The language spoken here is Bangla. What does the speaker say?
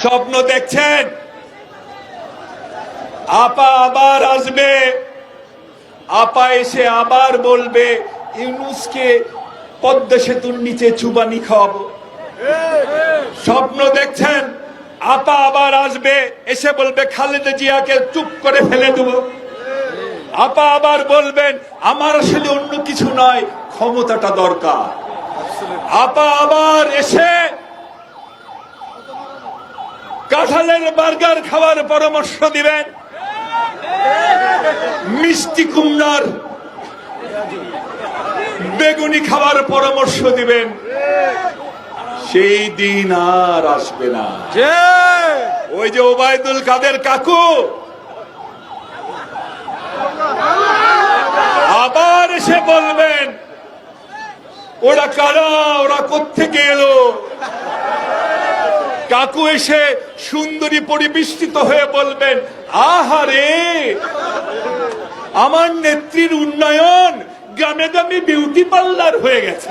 স্বপ্ন দেখছেন আপা আবার আসবে, আপা এসে আবার বলবে ইউনূসকে পদ্মা সেতুর নিচে চুবানি খাওয়াবো। স্বপ্ন দেখছেন আপা আবার আসবে, এসে বলবে খালেদা জিয়াকে চুপ করে ফেলে দেবো। আপা আবার বলবেন আমার আসলে অন্য কিছু নয়, ক্ষমতাটা দরকার। আপা আবার এসে কাঁঠালের বার্গার খাওয়ার পরামর্শ দিবেন, মিষ্টি কুমড়ার বেগুনি খাওয়ার পরামর্শ দিবেন। সেই দিন আর আসবে না। ওই যে ওবায়দুল কাদের কাকু আবার এসে বলবেন ওরা কারা, ওরা কোত্থেকে এলো। কাকু এসে সুন্দরী পরিবেষ্টিত হয়ে বলবেন আহারে আমার নেত্রীর উন্নয়ন গ্রামে গ্রামে বিউটি পার্লার হয়ে গেছে।